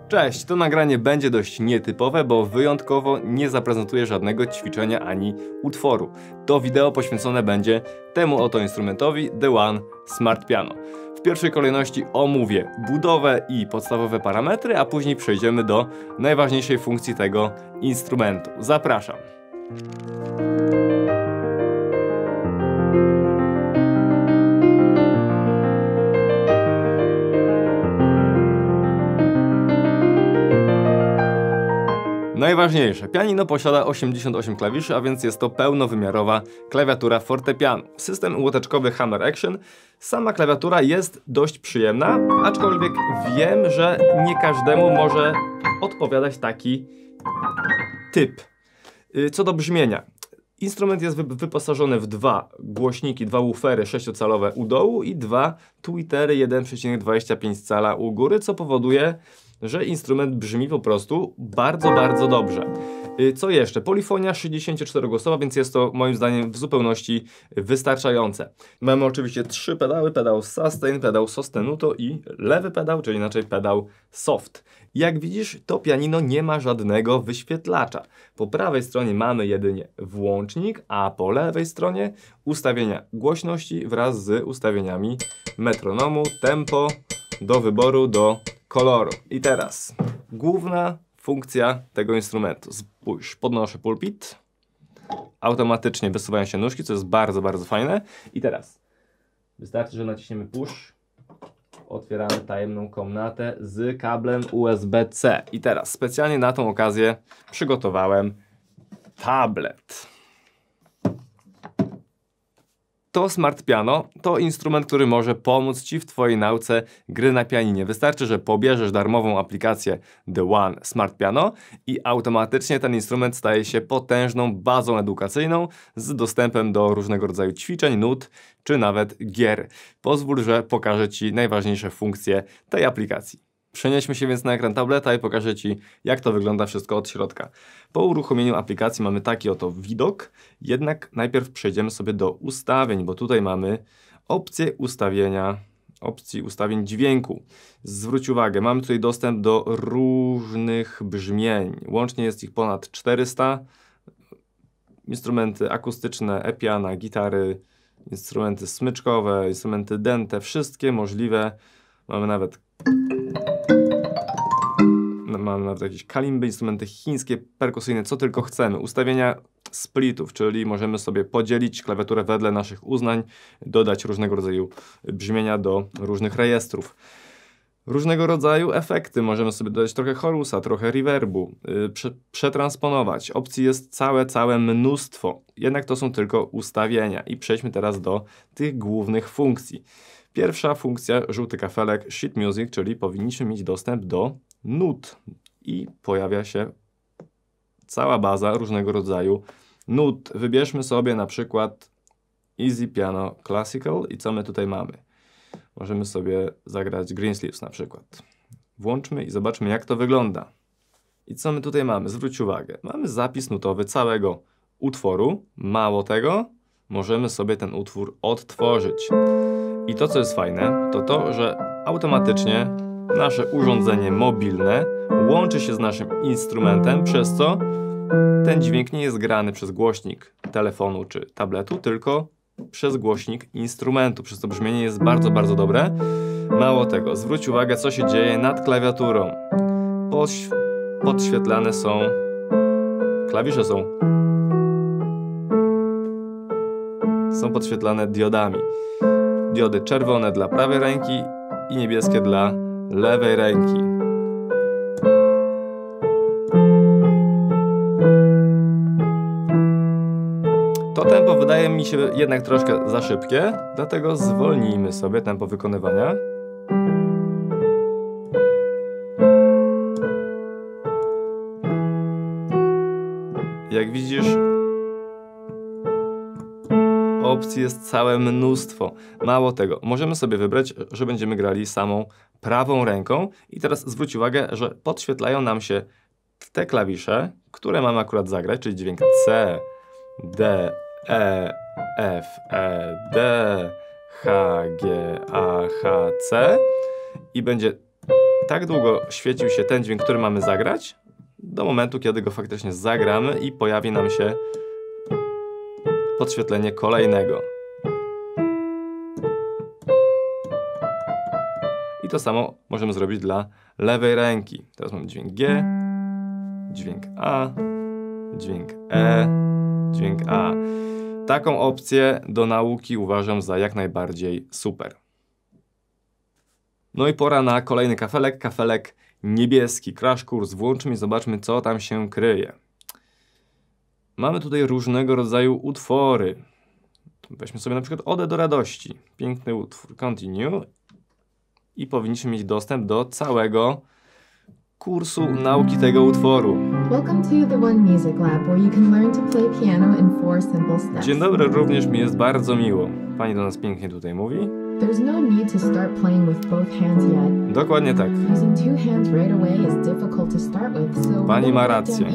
Cześć, to nagranie będzie dość nietypowe, bo wyjątkowo nie zaprezentuję żadnego ćwiczenia ani utworu. To wideo poświęcone będzie temu oto instrumentowi The One Smart Piano. W pierwszej kolejności omówię budowę i podstawowe parametry, a później przejdziemy do najważniejszej funkcji tego instrumentu. Zapraszam. Najważniejsze, pianino posiada 88 klawiszy, a więc jest to pełnowymiarowa klawiatura fortepianu. System łoteczkowy Hammer Action. Sama klawiatura jest dość przyjemna, aczkolwiek wiem, że nie każdemu może odpowiadać taki typ. Co do brzmienia. Instrument jest wyposażony w dwa głośniki, dwa woofery 6-calowe u dołu i dwa tweetery 1,25 cala u góry, co powoduje, że instrument brzmi po prostu bardzo dobrze. Co jeszcze? Polifonia 64-głosowa, więc jest to moim zdaniem w zupełności wystarczające. Mamy oczywiście trzy pedały, pedał sustain, pedał sostenuto i lewy pedał, czyli inaczej pedał soft. Jak widzisz, to pianino nie ma żadnego wyświetlacza. Po prawej stronie mamy jedynie włącznik, a po lewej stronie ustawienia głośności wraz z ustawieniami metronomu, tempo, do wyboru, do koloru. I teraz główna funkcja tego instrumentu. Spójrz, podnoszę pulpit, automatycznie wysuwają się nóżki, co jest bardzo fajne. I teraz wystarczy, że naciśniemy push, otwieramy tajemną komnatę z kablem USB-C. I teraz specjalnie na tą okazję przygotowałem tablet. To Smart Piano to instrument, który może pomóc Ci w Twojej nauce gry na pianinie. Wystarczy, że pobierzesz darmową aplikację The One Smart Piano i automatycznie ten instrument staje się potężną bazą edukacyjną z dostępem do różnego rodzaju ćwiczeń, nut czy nawet gier. Pozwól, że pokażę Ci najważniejsze funkcje tej aplikacji. Przenieśmy się więc na ekran tableta i pokażę Ci, jak to wygląda wszystko od środka. Po uruchomieniu aplikacji mamy taki oto widok, jednak najpierw przejdziemy sobie do ustawień, bo tutaj mamy opcję ustawień dźwięku. Zwróć uwagę, mamy tutaj dostęp do różnych brzmień. Łącznie jest ich ponad 400. Instrumenty akustyczne, e-piana, gitary, instrumenty smyczkowe, instrumenty dęte, wszystkie możliwe. Mamy nawet jakieś kalimby, instrumenty chińskie, perkusyjne, co tylko chcemy. Ustawienia splitów, czyli możemy sobie podzielić klawiaturę wedle naszych uznań, dodać różnego rodzaju brzmienia do różnych rejestrów. Różnego rodzaju efekty, możemy sobie dodać trochę chorusa, trochę reverbu, przetransponować. Opcji jest całe mnóstwo, jednak to są tylko ustawienia. I przejdźmy teraz do tych głównych funkcji. Pierwsza funkcja, żółty kafelek, sheet music, czyli powinniśmy mieć dostęp do nut i pojawia się cała baza różnego rodzaju nut. Wybierzmy sobie na przykład Easy Piano Classical i co my tutaj mamy? Możemy sobie zagrać Greensleeves na przykład. Włączmy i zobaczmy, jak to wygląda. I co my tutaj mamy? Zwróć uwagę. Mamy zapis nutowy całego utworu. Mało tego, możemy sobie ten utwór odtworzyć. I to, co jest fajne, to to, że automatycznie nasze urządzenie mobilne łączy się z naszym instrumentem, przez co ten dźwięk nie jest grany przez głośnik telefonu czy tabletu, tylko przez głośnik instrumentu. Przez to brzmienie jest bardzo dobre. Mało tego, zwróć uwagę, co się dzieje nad klawiaturą. Podświetlane są klawisze są podświetlane diodami. Diody czerwone dla prawej ręki i niebieskie dla lewej ręki. To tempo wydaje mi się jednak troszkę za szybkie, dlatego zwolnijmy sobie tempo wykonywania. Jak widzisz, opcji jest całe mnóstwo. Mało tego, możemy sobie wybrać, że będziemy grali samą prawą ręką i teraz zwróć uwagę, że podświetlają nam się te klawisze, które mamy akurat zagrać, czyli dźwięk C, D, E, F, E, D, H, G, A, H, C i będzie tak długo świecił się ten dźwięk, który mamy zagrać, do momentu, kiedy go faktycznie zagramy i pojawi nam się podświetlenie kolejnego. I to samo możemy zrobić dla lewej ręki. Teraz mamy dźwięk G, dźwięk A, dźwięk E, dźwięk A. Taką opcję do nauki uważam za jak najbardziej super. No i pora na kolejny kafelek, kafelek niebieski. Crash Course, włączmy i zobaczmy, co tam się kryje. Mamy tutaj różnego rodzaju utwory. Weźmy sobie na przykład Odę do radości. Piękny utwór. Continue. I powinniśmy mieć dostęp do całego kursu nauki tego utworu. Welcome to the One Music Lab, where you can learn to play piano in 4 simple steps. Dzień dobry, również mi jest bardzo miło. Pani do nas pięknie tutaj mówi. There's no need to start playing with both hands yet. Dokładnie tak. Using 2 hands right away is difficult to start with, so Pani ma rację.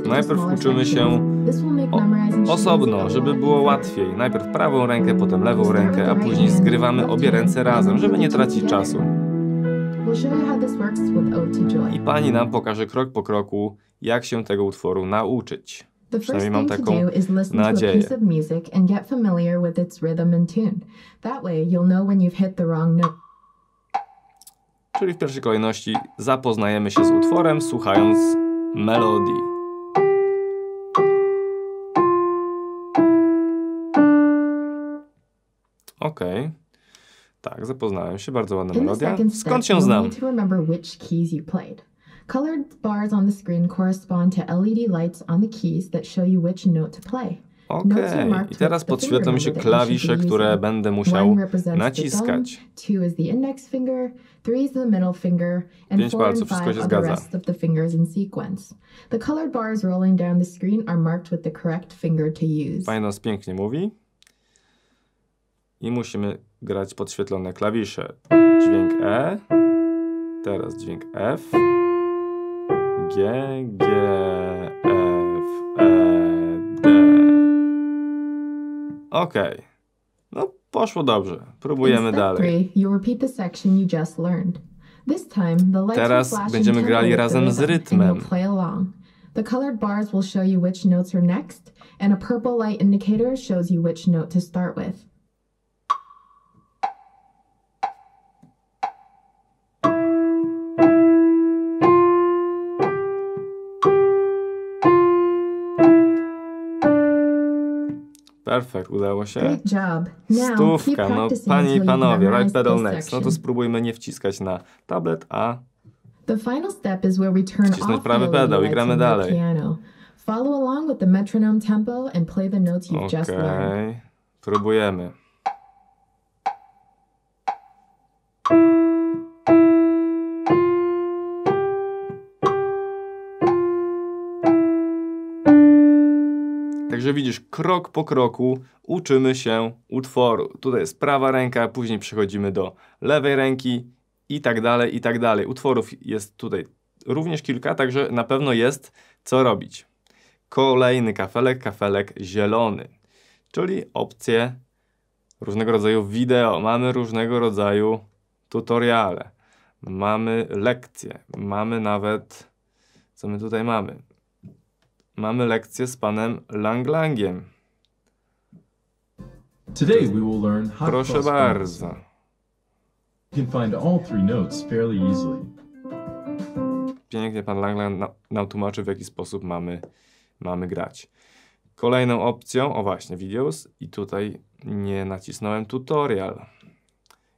Najpierw uczymy się osobno, żeby było łatwiej. Najpierw prawą rękę, potem lewą rękę, a później zgrywamy obie ręce razem, żeby nie tracić czasu. I pani nam pokaże krok po kroku, jak się tego utworu nauczyć. Przynajmniej mam taką nadzieję. Czyli w pierwszej kolejności zapoznajemy się z utworem, słuchając melodii. Okej. Tak, zapoznałem się, bardzo ładna melodia. Skąd się znam? Colored bars on the screen correspond to LED lights on the keys that show you which note to play. Okej, i teraz podświetlą mi się klawisze, które będę musiał naciskać. 2 is the index finger, 3 is the middle finger, and 5 4 and palców, wszystko 5 się are the zgadza. rest of the fingers in sequence. The colored bars rolling down the screen are marked with the correct finger to use. Pani nas pięknie mówi. I musimy grać podświetlone klawisze. Dźwięk E, teraz dźwięk F, G, G, F, E, D. Okej. No, poszło dobrze. Próbujemy dalej. Teraz będziemy grali razem z rytmem. The colored bars will show you which notes are next, and a purple light indicator shows you which note to start with. Perfekt, udało się. Great job. Now, Stówka, no panie i panowie, right pedal next. No to spróbujmy nie wciskać na tablet, a the final step is where we turn wcisnąć off prawy the pedał i lights gramy on the dalej. piano. Follow along with the metronome tempo and play the notes you've just learned. Okej, próbujemy. Także widzisz, krok po kroku uczymy się utworu. Tutaj jest prawa ręka, później przechodzimy do lewej ręki i tak dalej, i tak dalej. Utworów jest tutaj również kilka, także na pewno jest co robić. Kolejny kafelek, kafelek zielony, czyli opcje różnego rodzaju wideo. Mamy różnego rodzaju tutoriale, mamy lekcje, mamy nawet, co my tutaj mamy? Mamy lekcję z panem Lang-Langiem. Today we will learn hot Proszę cross bardzo. buttons. You can find all 3 notes fairly easily. Pięknie pan Lang-Lang nam tłumaczy, w jaki sposób mamy grać. Kolejną opcją, o właśnie, videos, i tutaj nie nacisnąłem tutorial.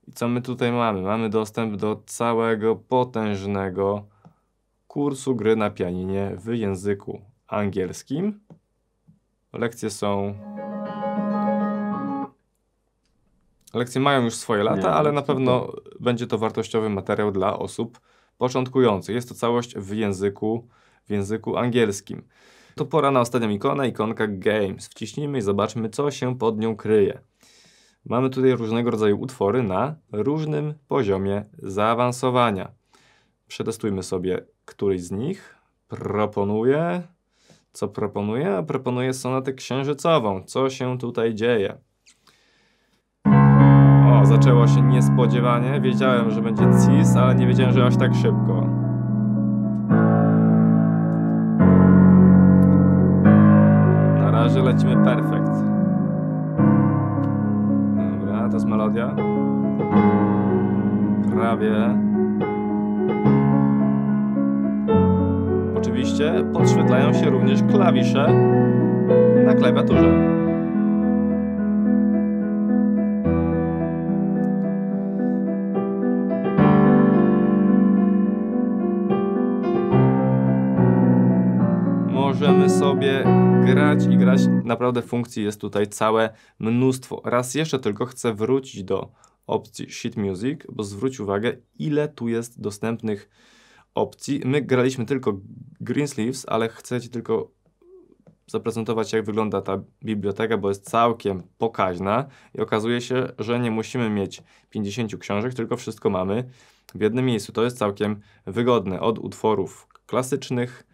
I co my tutaj mamy? Mamy dostęp do całego potężnego kursu gry na pianinie w języku angielskim. Lekcje mają już swoje lata, ale na pewno będzie to wartościowy materiał dla osób początkujących. Jest to całość w języku angielskim. To pora na ostatnią ikonę, ikonka Games. Wciśnijmy i zobaczmy, co się pod nią kryje. Mamy tutaj różnego rodzaju utwory na różnym poziomie zaawansowania. Przetestujmy sobie któryś z nich. Co proponuję? Proponuję sonatę księżycową. Co się tutaj dzieje? O, zaczęło się niespodziewanie. Wiedziałem, że będzie cis, ale nie wiedziałem, że aż tak szybko. Na razie lecimy perfekt. Dobra, to jest melodia. Prawie. Oczywiście podświetlają się również klawisze na klawiaturze. Możemy sobie grać i grać. Naprawdę funkcji jest tutaj całe mnóstwo. Raz jeszcze tylko chcę wrócić do opcji Sheet Music, bo zwróć uwagę, ile tu jest dostępnych opcji. My graliśmy tylko Greensleeves, ale chcę Ci tylko zaprezentować, jak wygląda ta biblioteka, bo jest całkiem pokaźna i okazuje się, że nie musimy mieć 50 książek, tylko wszystko mamy w jednym miejscu. To jest całkiem wygodne. Od utworów klasycznych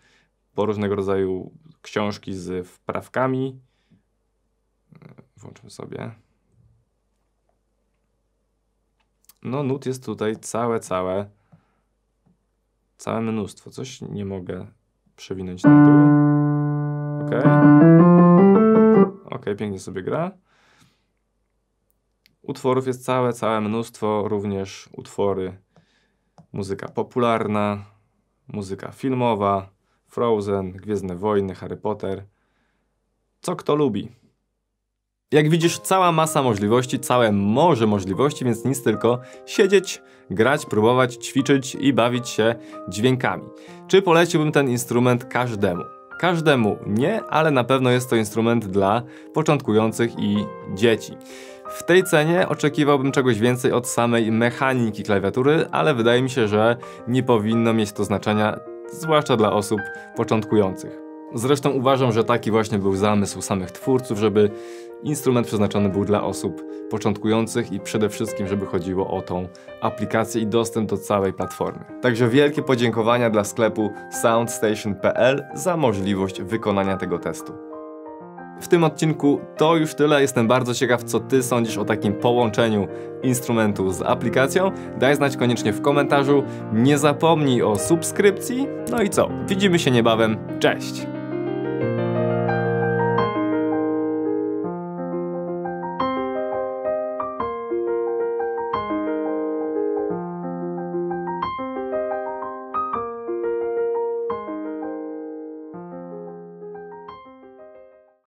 po różnego rodzaju książki z wprawkami. Włączmy sobie. No, nut jest tutaj całe mnóstwo. Coś nie mogę przewinąć na dół. Ok, pięknie sobie gra. Utworów jest całe mnóstwo, również utwory, muzyka popularna, muzyka filmowa, Frozen, Gwiezdne Wojny, Harry Potter. Co kto lubi. Jak widzisz, cała masa możliwości, całe morze możliwości, więc nic tylko siedzieć, grać, próbować, ćwiczyć i bawić się dźwiękami. Czy poleciłbym ten instrument każdemu? Każdemu nie, ale na pewno jest to instrument dla początkujących i dzieci. W tej cenie oczekiwałbym czegoś więcej od samej mechaniki klawiatury, ale wydaje mi się, że nie powinno mieć to znaczenia, zwłaszcza dla osób początkujących. Zresztą uważam, że taki właśnie był zamysł samych twórców, żeby instrument przeznaczony był dla osób początkujących i przede wszystkim, żeby chodziło o tą aplikację i dostęp do całej platformy. Także wielkie podziękowania dla sklepu soundstation.pl za możliwość wykonania tego testu. W tym odcinku to już tyle. Jestem bardzo ciekaw, co Ty sądzisz o takim połączeniu instrumentu z aplikacją. Daj znać koniecznie w komentarzu. Nie zapomnij o subskrypcji. No i co? Widzimy się niebawem. Cześć!